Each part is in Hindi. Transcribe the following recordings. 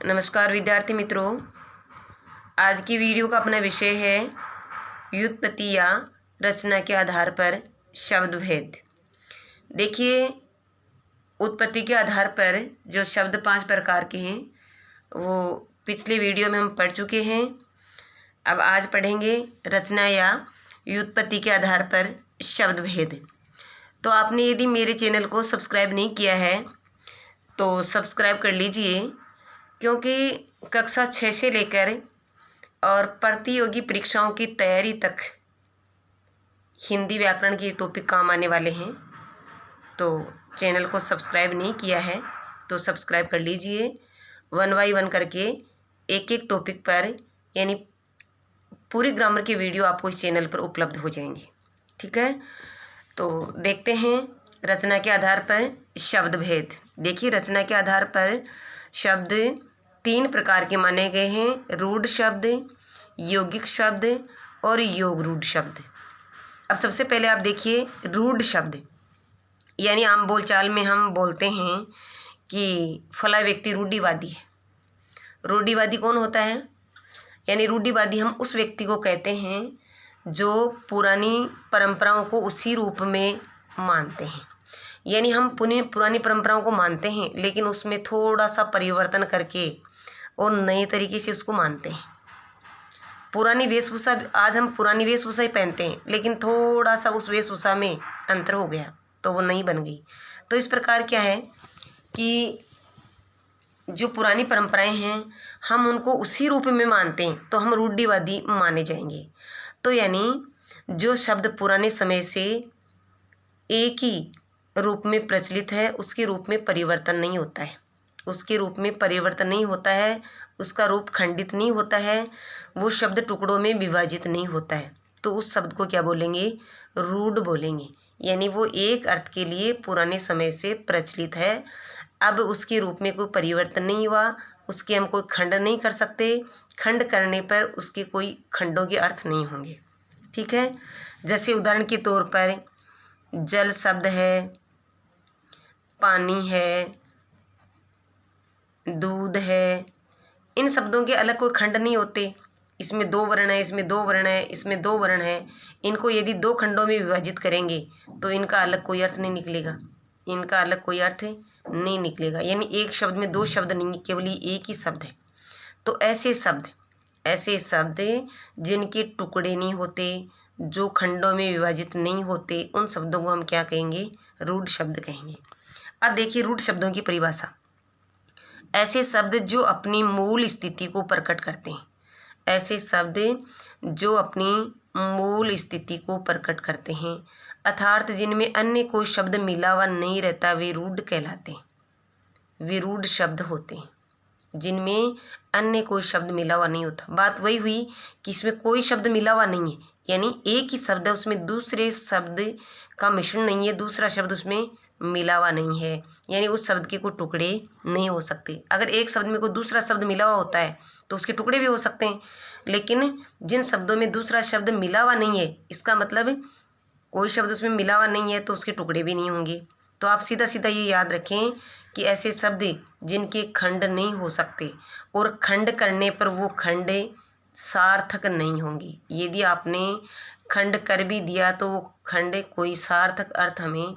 नमस्कार विद्यार्थी मित्रों, आज की वीडियो का अपना विषय है व्युत्पत्ति या रचना के आधार पर शब्द भेद। देखिए, उत्पत्ति के आधार पर जो शब्द 5 प्रकार के हैं वो पिछले वीडियो में हम पढ़ चुके हैं। अब आज पढ़ेंगे रचना या व्युत्पत्ति के आधार पर शब्द भेद। तो आपने यदि मेरे चैनल को सब्सक्राइब नहीं किया है तो सब्सक्राइब कर लीजिए, क्योंकि कक्षा 6 से लेकर और प्रतियोगी परीक्षाओं की तैयारी तक हिंदी व्याकरण के टॉपिक काम आने वाले हैं। तो चैनल को सब्सक्राइब नहीं किया है तो सब्सक्राइब कर लीजिए। 1 बाय 1 करके एक एक टॉपिक पर यानी पूरी ग्रामर की वीडियो आपको इस चैनल पर उपलब्ध हो जाएंगी। ठीक है, तो देखते हैं रचना के आधार पर शब्द भेद। देखिए, रचना के आधार पर शब्द 3 प्रकार के माने गए हैं: रूढ़ शब्द, यौगिक शब्द और योग रूढ़ शब्द। अब सबसे पहले आप देखिए रूढ़ शब्द, यानी आम बोलचाल में हम बोलते हैं कि फला व्यक्ति रूढ़िवादी है। रूढ़िवादी कौन होता है? यानी रूढ़िवादी हम उस व्यक्ति को कहते हैं जो पुरानी परंपराओं को उसी रूप में मानते हैं। यानी हम पुरानी परंपराओं को मानते हैं लेकिन उसमें थोड़ा सा परिवर्तन करके और नए तरीके से उसको मानते हैं। पुरानी वेशभूषा, आज हम पुरानी वेशभूषा ही पहनते हैं लेकिन थोड़ा सा उस वेशभूषा में अंतर हो गया तो वो नई बन गई। तो इस प्रकार क्या है कि जो पुरानी परंपराएं हैं हम उनको उसी रूप में मानते हैं तो हम रूढ़िवादी माने जाएंगे। तो यानी जो शब्द पुराने समय से एक ही रूप में प्रचलित है उसके रूप में परिवर्तन नहीं होता है, उसके रूप में परिवर्तन नहीं होता है, उसका रूप खंडित नहीं होता है, वो शब्द टुकड़ों में विभाजित नहीं होता है, तो उस शब्द को क्या बोलेंगे? रूढ़ बोलेंगे। यानी वो एक अर्थ के लिए पुराने समय से प्रचलित है, अब उसके रूप में कोई परिवर्तन नहीं हुआ, उसके हम कोई खंड नहीं कर सकते, खंड करने पर उसके कोई खंडों के अर्थ नहीं होंगे। ठीक है, जैसे उदाहरण के तौर पर जल शब्द है, पानी है, दूध है, इन शब्दों के अलग कोई खंड नहीं होते। इसमें 2 वर्ण है, इसमें 2 वर्ण है, इसमें 2 वर्ण है, इनको यदि 2 खंडों में विभाजित करेंगे तो इनका अलग कोई अर्थ नहीं निकलेगा, इनका अलग कोई अर्थ नहीं निकलेगा। यानी एक शब्द में 2 शब्द नहीं, केवल एक ही शब्द है। तो ऐसे शब्द जिनके टुकड़े नहीं होते, जो खंडों में विभाजित नहीं होते, उन शब्दों को हम क्या कहेंगे? रूढ़ शब्द कहेंगे। अब देखिए रूढ़ शब्दों की परिभाषा। ऐसे शब्द जो अपनी मूल स्थिति को प्रकट करते हैं, ऐसे शब्द जो अपनी मूल स्थिति को प्रकट करते हैं अर्थात जिनमें अन्य कोई शब्द मिला हुआ नहीं रहता, वे रूढ़ कहलाते हैं। वे रूढ़ शब्द होते हैं जिनमें अन्य कोई शब्द मिला हुआ नहीं होता। बात वही हुई कि इसमें कोई शब्द मिला हुआ नहीं है, यानी एक ही शब्द है, उसमें दूसरे शब्द का मिश्रण नहीं है, दूसरा शब्द उसमें मिला हुआ नहीं है, यानी उस शब्द के कोई टुकड़े नहीं हो सकते। अगर एक शब्द में कोई दूसरा शब्द मिला हुआ होता है तो उसके टुकड़े भी हो सकते हैं, लेकिन जिन शब्दों में दूसरा शब्द मिला हुआ नहीं है, इसका मतलब कोई शब्द उसमें मिला हुआ नहीं है तो उसके टुकड़े भी नहीं होंगे। तो आप सीधा सीधा ये याद रखें कि ऐसे शब्द जिनके खंड नहीं हो सकते और खंड करने पर वो खंड सार्थक नहीं होंगे। यदि आपने खंड कर भी दिया तो वो खंड कोई सार्थक अर्थ हमें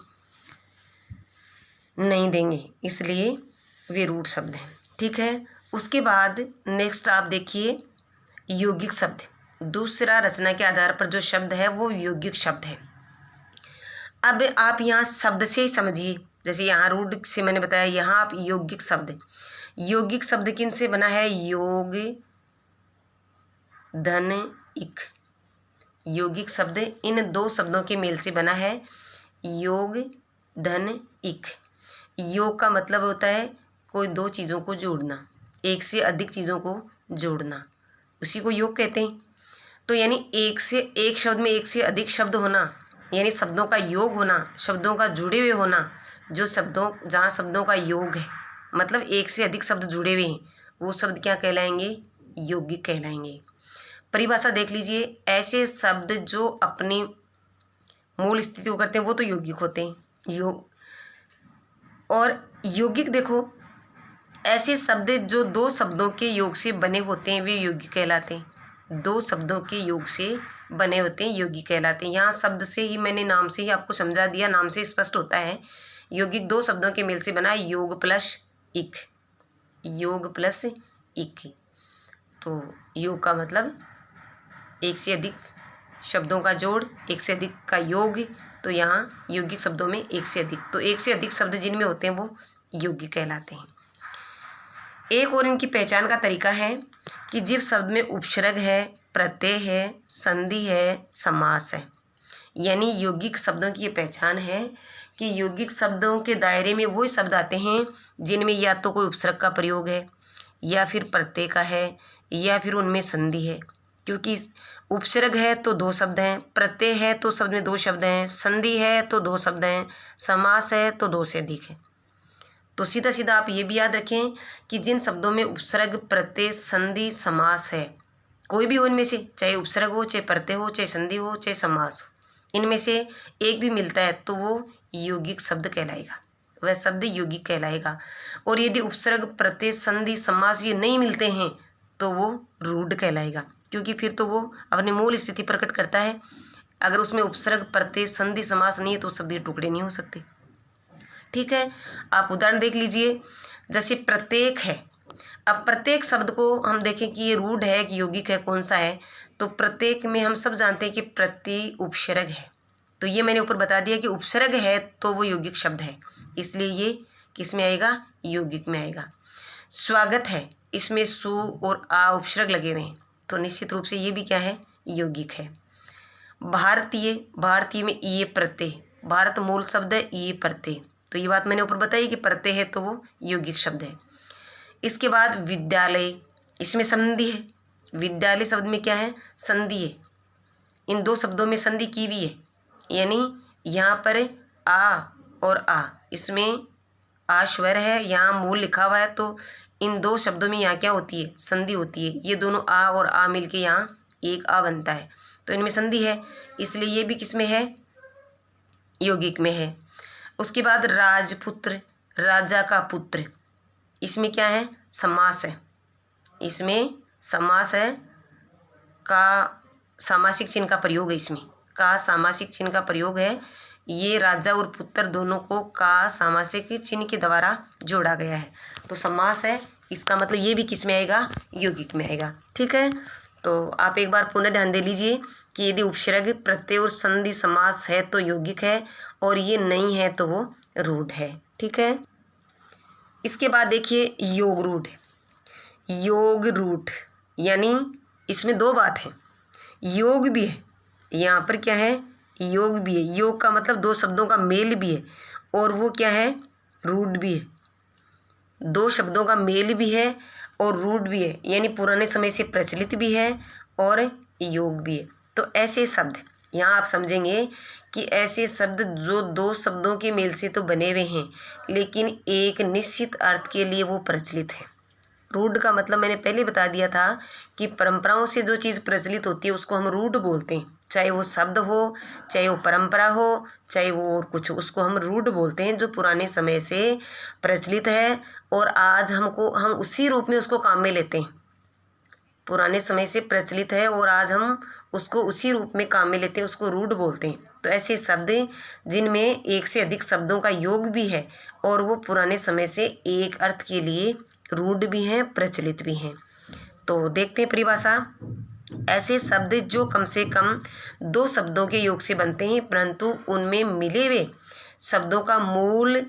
नहीं देंगे, इसलिए वे रूढ़ शब्द हैं। ठीक है, उसके बाद नेक्स्ट आप देखिए यौगिक शब्द। दूसरा रचना के आधार पर जो शब्द है वो यौगिक शब्द है। अब आप यहाँ शब्द से ही समझिए, जैसे यहाँ रूढ़ से मैंने बताया, यहाँ आप यौगिक शब्द किन से बना है? योग धन इक। यौगिक शब्द इन 2 शब्दों के मेल से बना है, योग धन इक। योग का मतलब होता है कोई 2 चीज़ों को जोड़ना, एक से अधिक चीज़ों को जोड़ना, उसी को योग कहते हैं। तो यानी एक शब्द में एक से अधिक शब्द होना, यानी शब्दों का योग होना, शब्दों का जुड़े हुए होना। जहाँ शब्दों का योग है मतलब एक से अधिक शब्द जुड़े हुए हैं, वो शब्द क्या कहलाएंगे? यौगिक कहलाएंगे। परिभाषा देख लीजिए, ऐसे शब्द जो अपनी मूल स्थिति को करते हैं वो तो यौगिक होते हैं। और यौगिक देखो, ऐसे शब्द जो दो शब्दों के योग से बने होते हैं वे यौगिक कहलाते हैं। दो शब्दों के योग से बने होते हैं यौगिक कहलाते हैं। यहाँ शब्द से ही मैंने नाम से ही आपको समझा दिया, नाम से स्पष्ट होता है। यौगिक दो शब्दों के मेल से बना, योग प्लस इक, योग प्लस इक। तो योग का मतलब एक से अधिक शब्दों का जोड़, एक से अधिक का योग। तो यहाँ यौगिक शब्दों में एक से अधिक, तो एक से अधिक शब्द जिनमें होते हैं वो यौगिक कहलाते हैं। एक और इनकी पहचान का तरीका है कि जिस शब्द में उपसर्ग है, प्रत्यय है, संधि है, समास है, यानी यौगिक शब्दों की ये पहचान है कि यौगिक शब्दों के दायरे में वो शब्द आते हैं जिनमें या तो कोई उपसर्ग का प्रयोग है, या फिर प्रत्यय का है, या फिर उनमें संधि है। क्योंकि उपसर्ग है तो दो शब्द हैं, प्रत्यय है तो शब्द में दो शब्द हैं, संधि है तो दो शब्द हैं, समास है तो दो से अधिक है। तो सीधा सीधा आप ये भी याद रखें कि जिन शब्दों में उपसर्ग, प्रत्यय, संधि, समास है, कोई भी हो इनमें से, चाहे उपसर्ग हो, चाहे प्रत्यय हो, चाहे संधि हो, चाहे समास हो, इनमें से एक भी मिलता है तो वो यौगिक शब्द कहलाएगा, वह शब्द यौगिक कहलाएगा। और यदि उपसर्ग, प्रत्यय, संधि, समास ये नहीं मिलते हैं तो वो रूढ़ कहलाएगा, क्योंकि फिर तो वो अपनी मूल स्थिति प्रकट करता है। अगर उसमें उपसर्ग, प्रत्यय, संधि, समास नहीं है तो शब्द के टुकड़े नहीं हो सकते। ठीक है, आप उदाहरण देख लीजिए। जैसे प्रत्येक है, अब प्रत्येक शब्द को हम देखें कि ये रूढ़ है कि यौगिक है, कौन सा है। तो प्रत्येक में हम सब जानते हैं कि प्रत्यय उपसर्ग है, तो ये मैंने ऊपर बता दिया कि उपसर्ग है तो वो यौगिक शब्द है, इसलिए ये किस में आएगा, यौगिक में आएगा। स्वागत है, इसमें सु और आ उपसर्ग लगे हुए हैं, तो निश्चित रूप से ये भी क्या है, यौगिक है। भारतीय, भारतीय में ये प्रत्यय, भारत मूल शब्द है, ये प्रत्यय, तो ये बात मैंने ऊपर बताई कि प्रत्यय है तो वो यौगिक शब्द है। इसके बाद विद्यालय, इसमें संधि है, विद्यालय शब्द में क्या है, संधि है। इन दो शब्दों में संधि की भी है, यानी यहाँ पर आ और आ, इसमें आ स्वर है, यहाँ मूल लिखा हुआ है, तो इन दो शब्दों में यहाँ क्या होती है, संधि होती है। ये दोनों आ और आ मिलके यहाँ एक आ बनता है, तो इनमें संधि है, इसलिए ये भी किस में है, यौगिक में है। उसके बाद राजपुत्र, राजा का पुत्र, इसमें क्या है, समास है, इसमें समास है, का सामासिक चिन्ह का प्रयोग है, इसमें का सामासिक चिन्ह का प्रयोग है। ये राजा और पुत्र दोनों को का सामासिक चिन्ह के द्वारा जोड़ा गया है, तो समास है, इसका मतलब ये भी किस में आएगा, यौगिक में आएगा। ठीक है, तो आप एक बार पुनः ध्यान दे लीजिए कि यदि उपसर्ग, प्रत्यय और संधि, समास है तो यौगिक है, और ये नहीं है तो वो रूढ़ है। ठीक है, इसके बाद देखिए योग रूढ़, योग रूढ़, यानी इसमें दो बात है, योग भी है, यहाँ पर क्या है, योग भी है। योग का मतलब दो शब्दों का मेल भी है, और वो क्या है, रूढ़ भी है। दो शब्दों का मेल भी है और रूढ़ भी है, यानी पुराने समय से प्रचलित भी है और योग भी है। तो ऐसे शब्द यहाँ आप समझेंगे कि ऐसे शब्द जो दो शब्दों के मेल से तो बने हुए हैं, लेकिन एक निश्चित अर्थ के लिए वो प्रचलित है। रूढ़ का मतलब मैंने पहले बता दिया था कि परंपराओं से जो चीज़ प्रचलित होती है उसको हम रूढ़ बोलते हैं, चाहे वो शब्द हो, चाहे वो परंपरा हो, चाहे वो और कुछ, उसको हम रूढ़ बोलते हैं, जो पुराने समय से प्रचलित है और आज हम उसी रूप में उसको काम में लेते हैं। पुराने समय से प्रचलित है और आज हम उसको उसी रूप में काम में लेते हैं, उसको रूढ़ बोलते हैं। तो ऐसे शब्द जिनमें एक से अधिक शब्दों का योग भी है और वो पुराने समय से एक अर्थ के लिए रूढ़ भी हैं, प्रचलित भी हैं। तो देखते हैं परिभाषा। ऐसे शब्द जो कम से कम दो शब्दों के योग से बनते हैं, परंतु उनमें मिले हुए शब्दों का मूल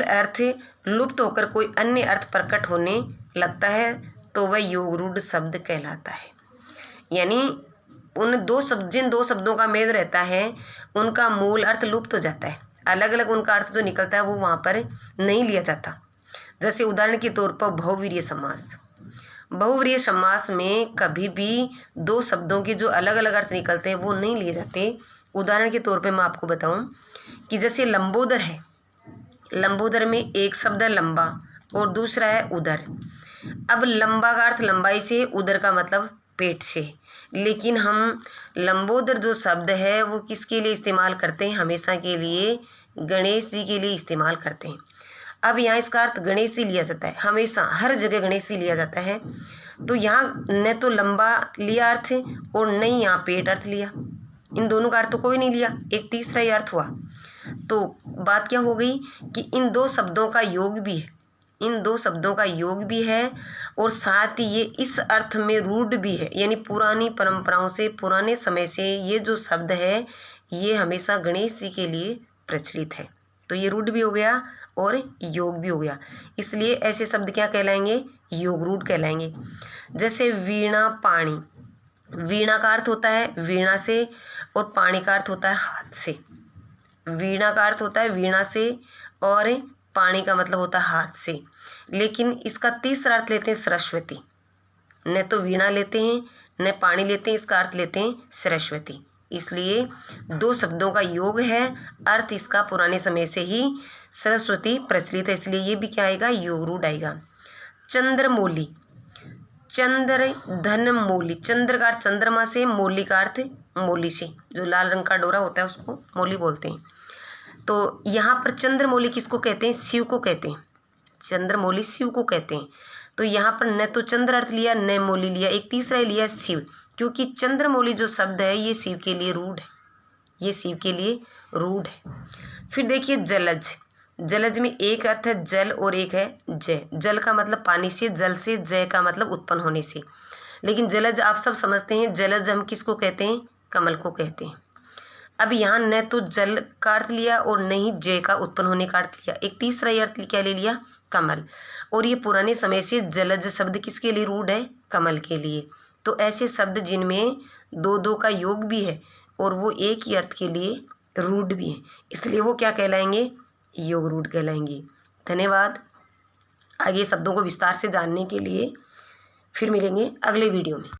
अर्थ लुप्त होकर कोई अन्य अर्थ प्रकट होने लगता है, तो वह योग रूढ़ शब्द कहलाता है। यानी जिन दो शब्दों का मेल रहता है उनका मूल अर्थ लुप्त हो जाता है, अलग अलग उनका अर्थ जो निकलता है वो वहाँ पर नहीं लिया जाता। जैसे उदाहरण के तौर पर बहुव्रीहि समास, बहुव्रीहि समास में कभी भी दो शब्दों के जो अलग अलग अर्थ निकलते हैं वो नहीं लिए जाते। उदाहरण के तौर पे मैं आपको बताऊं कि जैसे लंबोदर है, लंबोदर में एक शब्द है लंबा और दूसरा है उदर। अब लंबा का अर्थ लंबाई से, उदर का मतलब पेट से, लेकिन हम लंबोदर जो शब्द है वो किसके लिए इस्तेमाल करते हैं? हमेशा के लिए गणेश जी के लिए इस्तेमाल करते हैं। अब यहाँ इसका अर्थ गणेश जी लिया जाता है, हमेशा हर जगह गणेश जी लिया जाता है। तो यहाँ न तो लंबा लिया अर्थ और न ही यहाँ पेट अर्थ लिया, इन दोनों का अर्थ तो कोई नहीं लिया, एक तीसरा ही अर्थ हुआ। तो बात क्या हो गई कि इन दो शब्दों का योग भी है, इन दो शब्दों का योग भी है और साथ ही ये इस अर्थ में रूढ़ भी है, यानी पुरानी परंपराओं से, पुराने समय से ये जो शब्द है ये हमेशा गणेश जी के लिए प्रचलित है। तो ये रूढ़ भी हो गया और योग भी हो गया, इसलिए ऐसे शब्द क्या कहलाएंगे? योग रूढ़ कहलाएंगे। जैसे वीणा पाणी, वीणा का अर्थ होता है वीणा से और पाणी का अर्थ होता है हाथ से। वीणा का अर्थ होता है वीणा से और पाणी का मतलब होता है हाथ से, लेकिन इसका तीसरा अर्थ लेते हैं सरस्वती। न तो वीणा लेते हैं न पाणी लेते हैं, इसका अर्थ लेते हैं सरस्वती। इसलिए दो शब्दों का योग है, अर्थ इसका पुराने समय से ही सरस्वती प्रचलित है, इसलिए ये भी क्या आएगा? योग रूढ़ आएगा। चंद्रमौली, चंद्र धन मौली, चंद्र का अर्थ चंद्रमा से, मौली का अर्थ मौली से, जो लाल रंग का डोरा होता है उसको मौली बोलते हैं। तो यहाँ पर चंद्रमौली किसको कहते हैं? शिव को कहते हैं, चंद्रमौली शिव को कहते हैं। तो यहाँ पर न तो चंद्र अर्थ लिया न मौली लिया, एक तीसरा ही लिया शिव, क्योंकि चंद्रमौली जो शब्द है ये शिव के लिए रूढ़ है, ये शिव के लिए रूढ़ है। फिर देखिए जलज, जलज में एक अर्थ है जल और एक है जय। जल का मतलब पानी से, जल से, जय का मतलब उत्पन्न होने से। लेकिन जलज आप सब समझते हैं, जलज हम किसको कहते हैं? कमल को कहते हैं। अब यहाँ न तो जल का अर्थ लिया और न ही जय का उत्पन्न होने का अर्थ लिया, एक तीसरा ही अर्थ क्या ले लिया? कमल। और ये पुराने समय से जलज शब्द किसके लिए रूढ़ है? कमल के लिए। तो ऐसे शब्द जिनमें दो दो का योग भी है और वो एक ही अर्थ के लिए रूढ़ भी है, इसलिए वो क्या कहलाएंगे? योग रूढ़ कहलाएंगे। धन्यवाद। आगे शब्दों को विस्तार से जानने के लिए फिर मिलेंगे अगले वीडियो में।